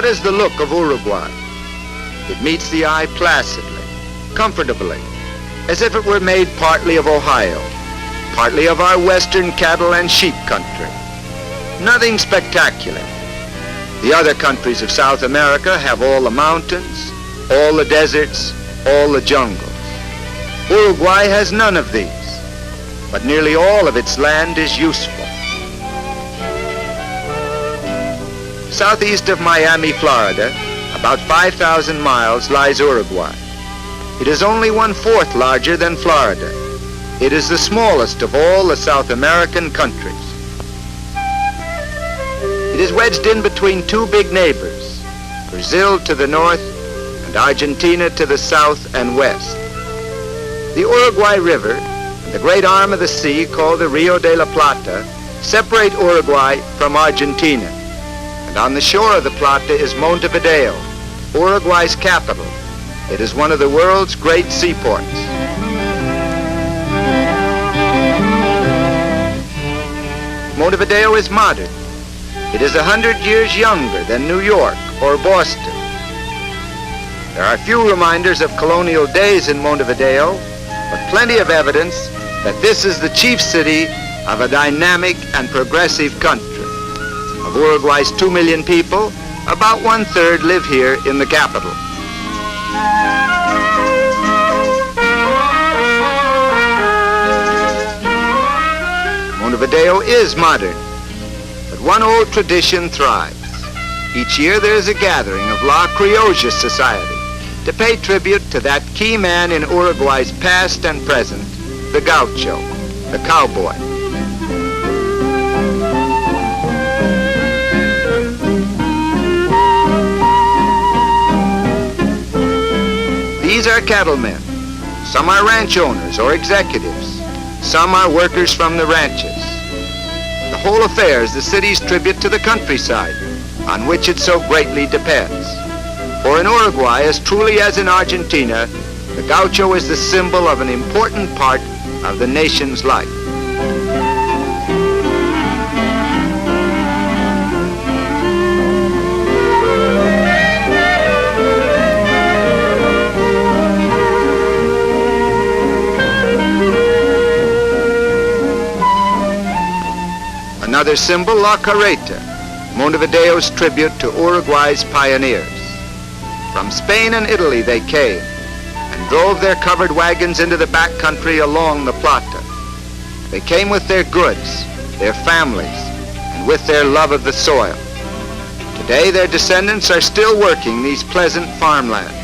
What is the look of Uruguay? It meets the eye placidly, comfortably, as if it were made partly of Ohio, partly of our western cattle and sheep country. Nothing spectacular. The other countries of South America have all the mountains, all the deserts, all the jungles. Uruguay has none of these, but nearly all of its land is useful. Southeast of Miami, Florida, about 5,000 miles, lies Uruguay. It is only 1/4 larger than Florida. It is the smallest of all the South American countries. It is wedged in between two big neighbors, Brazil to the north and Argentina to the south and west. The Uruguay River, the great arm of the sea called the Rio de la Plata, separate Uruguay from Argentina. And on the shore of the Plata is Montevideo, Uruguay's capital. It is one of the world's great seaports. Montevideo is modern. It is 100 years younger than New York or Boston. There are few reminders of colonial days in Montevideo, but plenty of evidence that this is the chief city of a dynamic and progressive country. Of Uruguay's 2 million people, about 1/3 live here in the capital. Montevideo is modern, but one old tradition thrives. Each year there is a gathering of La Criolla Society to pay tribute to that key man in Uruguay's past and present, the gaucho, the cowboy. These are cattlemen. Some are ranch owners or executives. Some are workers from the ranches. The whole affair is the city's tribute to the countryside, on which it so greatly depends. For in Uruguay, as truly as in Argentina, the gaucho is the symbol of an important part of the nation's life. Another symbol, La Carrete, Montevideo's tribute to Uruguay's pioneers. From Spain and Italy they came and drove their covered wagons into the back country along the Plata. They came with their goods, their families, and with their love of the soil. Today their descendants are still working these pleasant farmlands.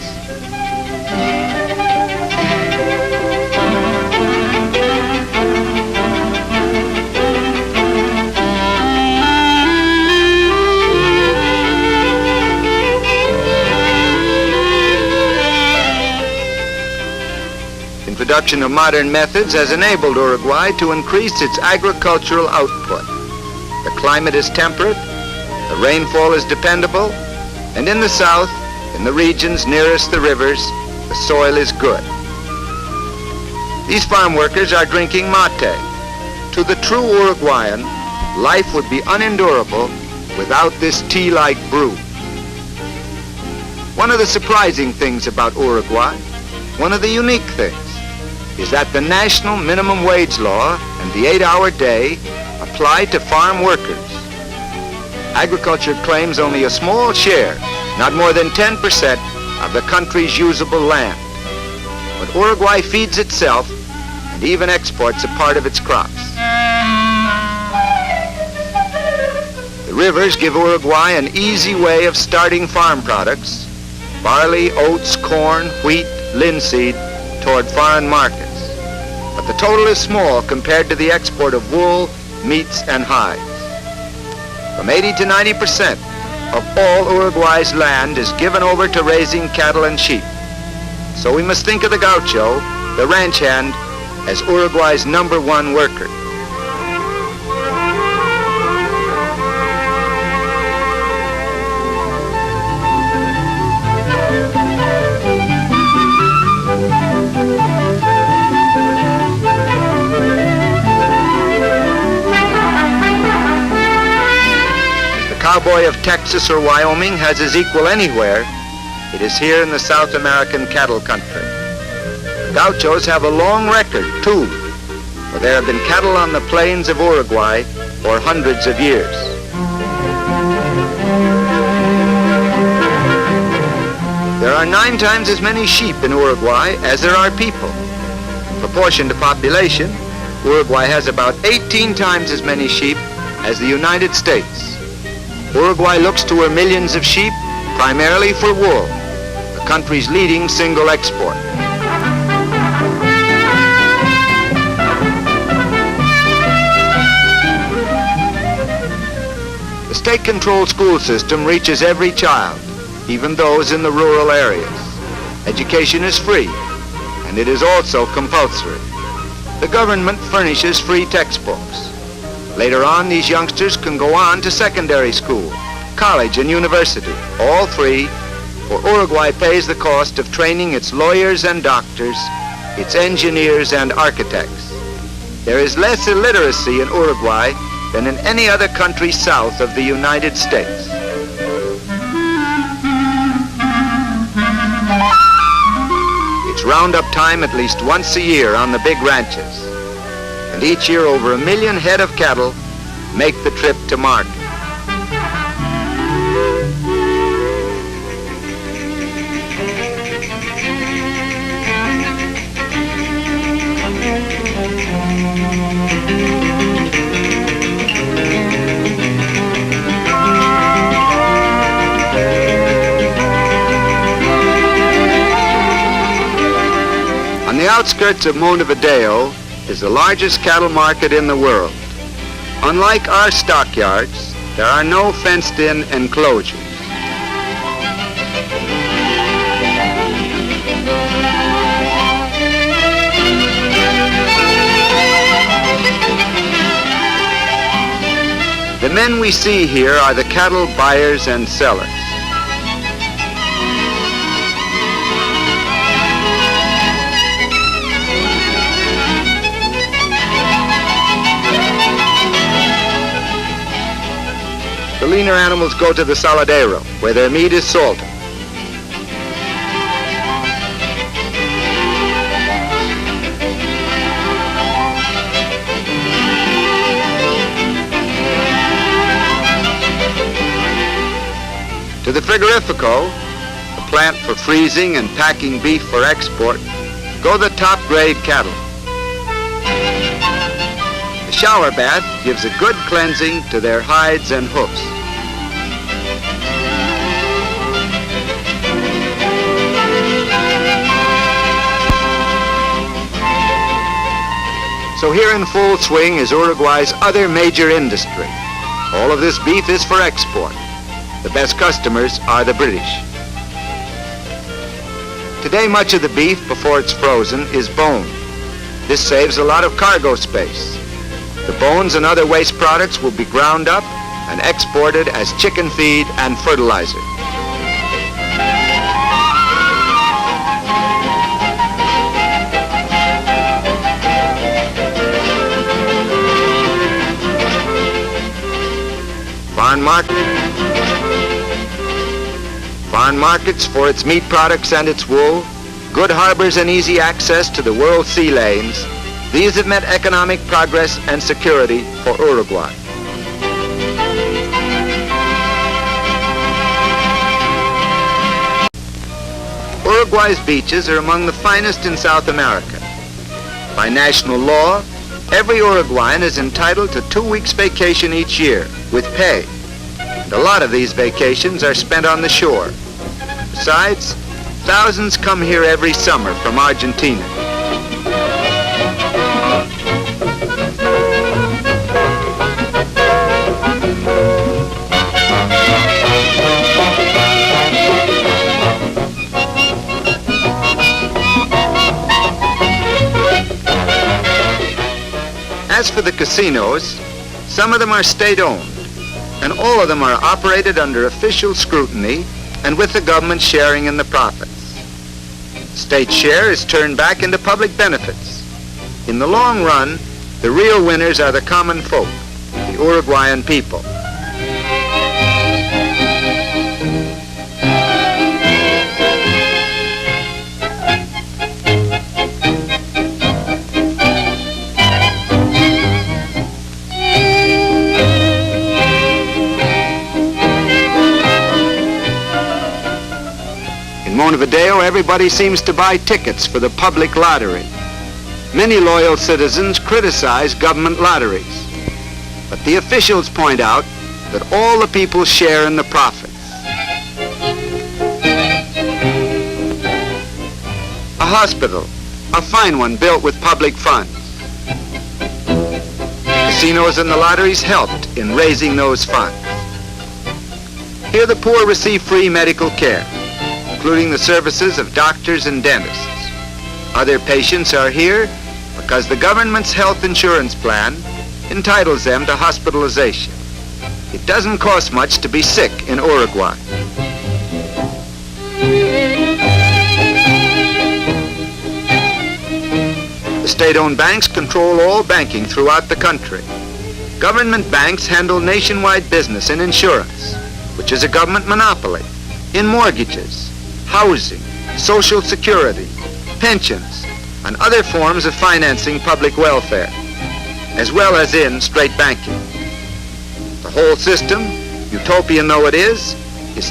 The introduction of modern methods has enabled Uruguay to increase its agricultural output. The climate is temperate, the rainfall is dependable, and in the south, in the regions nearest the rivers, the soil is good. These farm workers are drinking mate. To the true Uruguayan, life would be unendurable without this tea-like brew. One of the surprising things about Uruguay, one of the unique things, is that the national minimum wage law and the 8-hour day apply to farm workers. Agriculture claims only a small share, not more than 10% of the country's usable land. But Uruguay feeds itself and even exports a part of its crops. The rivers give Uruguay an easy way of starting farm products, barley, oats, corn, wheat, linseed, toward foreign markets. But the total is small compared to the export of wool, meats, and hides. From 80 to 90% of all Uruguay's land is given over to raising cattle and sheep. So we must think of the gaucho, the ranch hand, as Uruguay's #1 worker. Cowboy boy of Texas or Wyoming has his equal anywhere, it is here in the South American cattle country. The gauchos have a long record, too, for there have been cattle on the plains of Uruguay for hundreds of years. There are 9 times as many sheep in Uruguay as there are people. In proportion to population, Uruguay has about 18 times as many sheep as the United States. Uruguay looks to her millions of sheep primarily for wool, the country's leading single export. The state-controlled school system reaches every child, even those in the rural areas. Education is free, and it is also compulsory. The government furnishes free textbooks. Later on, these youngsters can go on to secondary school, college, and university, all free, for Uruguay pays the cost of training its lawyers and doctors, its engineers and architects. There is less illiteracy in Uruguay than in any other country south of the United States. It's roundup time at least once a year on the big ranches. And each year over 1 million head of cattle make the trip to market. On the outskirts of Montevideo is the largest cattle market in the world. Unlike our stockyards, there are no fenced-in enclosures. The men we see here are the cattle buyers and sellers. The leaner animals go to the saladero, where their meat is salted. To the frigorifico, the plant for freezing and packing beef for export, go the top-grade cattle. The shower bath gives a good cleansing to their hides and hoofs. So here in full swing is Uruguay's other major industry. All of this beef is for export. The best customers are the British. Today, much of the beef, before it's frozen, is boned. This saves a lot of cargo space. The bones and other waste products will be ground up and exported as chicken feed and fertilizer. Foreign markets for its meat products and its wool, good harbors and easy access to the world sea lanes, these have meant economic progress and security for Uruguay. Uruguay's beaches are among the finest in South America. By national law, every Uruguayan is entitled to 2 weeks vacation each year with pay. And a lot of these vacations are spent on the shore. Besides, thousands come here every summer from Argentina. As for the casinos, some of them are state-owned, and all of them are operated under official scrutiny and with the government sharing in the profits. State share is turned back into public benefits. In the long run, the real winners are the common folk, the Uruguayan people. Montevideo, everybody seems to buy tickets for the public lottery. Many loyal citizens criticize government lotteries, but the officials point out that all the people share in the profits. A hospital, a fine one built with public funds. Casinos and the lotteries helped in raising those funds. Here the poor receive free medical care, including the services of doctors and dentists. Other patients are here because the government's health insurance plan entitles them to hospitalization. It doesn't cost much to be sick in Uruguay. The state-owned banks control all banking throughout the country. Government banks handle nationwide business in insurance, which is a government monopoly, in mortgages, housing, social security, pensions, and other forms of financing public welfare, as well as in straight banking. The whole system, utopian though it is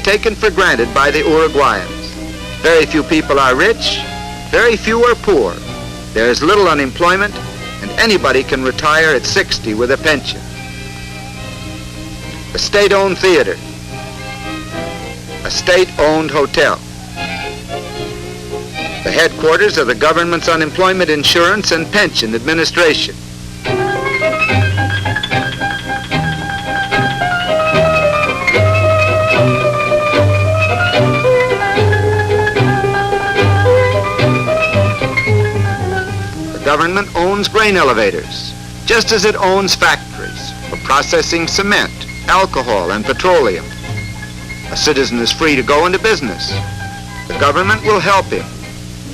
taken for granted by the Uruguayans. Very few people are rich, very few are poor. There is little unemployment, and anybody can retire at 60 with a pension. A state-owned theater, a state-owned hotel, the headquarters of the government's unemployment insurance and pension administration. The government owns grain elevators, just as it owns factories for processing cement, alcohol, and petroleum. A citizen is free to go into business. The government will help him.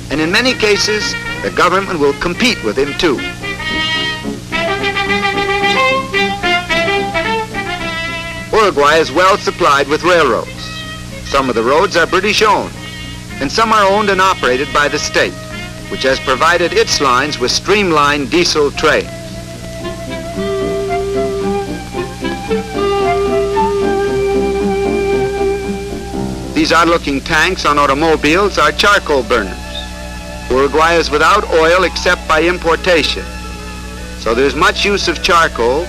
And in many cases, the government will compete with him too. Uruguay is well supplied with railroads. Some of the roads are British owned, and some are owned and operated by the state, which has provided its lines with streamlined diesel trains. These odd-looking tanks on automobiles are charcoal burners. Uruguay is without oil except by importation, so there's much use of charcoal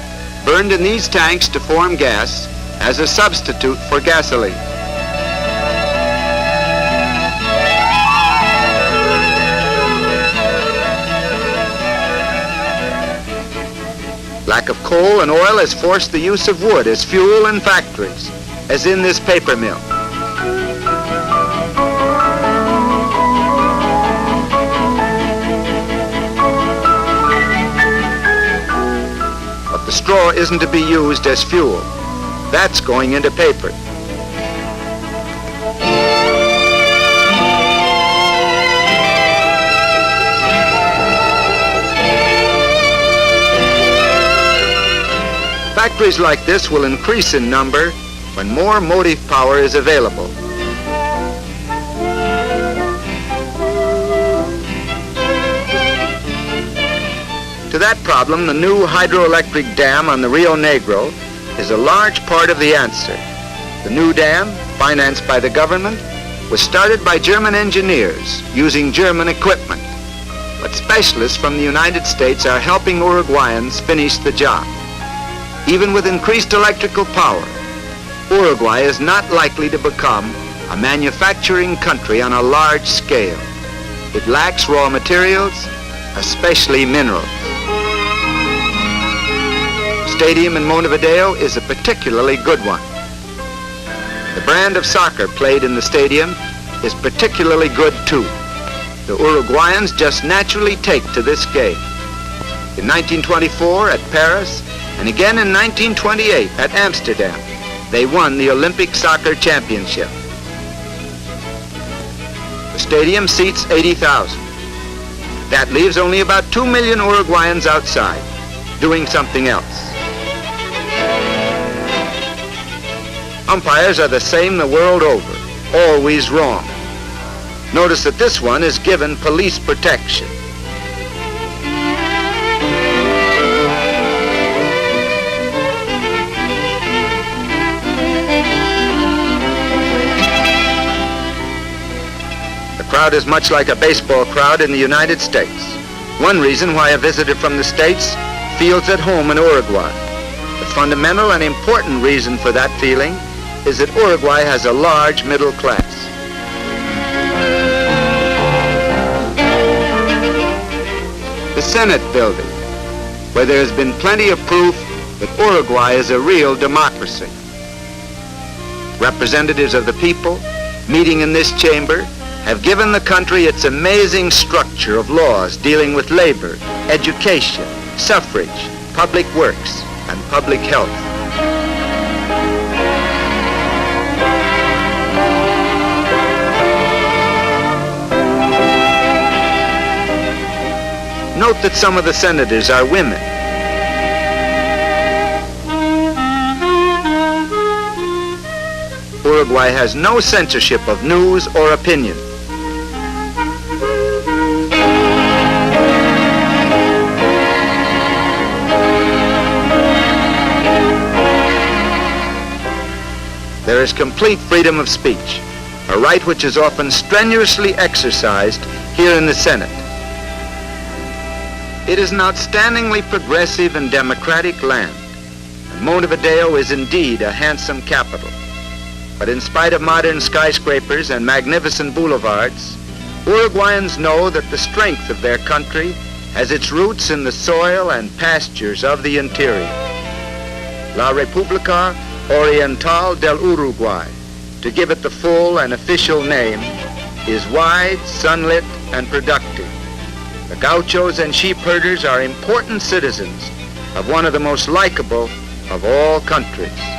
burned in these tanks to form gas as a substitute for gasoline. Lack of coal and oil has forced the use of wood as fuel in factories, as in this paper mill. The straw isn't to be used as fuel. That's going into paper. Factories like this will increase in number when more motive power is available. To that problem, the new hydroelectric dam on the Rio Negro is a large part of the answer. The new dam, financed by the government, was started by German engineers using German equipment. But specialists from the United States are helping Uruguayans finish the job. Even with increased electrical power, Uruguay is not likely to become a manufacturing country on a large scale. It lacks raw materials, especially minerals. Stadium in Montevideo is a particularly good one. The brand of soccer played in the stadium is particularly good too. The Uruguayans just naturally take to this game. In 1924 at Paris, and again in 1928 at Amsterdam, they won the Olympic soccer championship. The stadium seats 80,000. That leaves only about 2 million Uruguayans outside, doing something else. Umpires are the same the world over, always wrong. Notice that this one is given police protection. crowd is much like a baseball crowd in the United States. One reason why a visitor from the States feels at home in Uruguay. The fundamental and important reason for that feeling is that Uruguay has a large middle class. The Senate building, where there has been plenty of proof that Uruguay is a real democracy. Representatives of the people meeting in this chamber have given the country its amazing structure of laws dealing with labor, education, suffrage, public works, and public health. Note that some of the senators are women. Uruguay has no censorship of news or opinion. There is complete freedom of speech, a right which is often strenuously exercised here in the Senate. It is an outstandingly progressive and democratic land, and Montevideo is indeed a handsome capital. But in spite of modern skyscrapers and magnificent boulevards, Uruguayans know that the strength of their country has its roots in the soil and pastures of the interior. La República Oriental del Uruguay, to give it the full and official name, is wide, sunlit, and productive. The gauchos and sheep herders are important citizens of one of the most likable of all countries.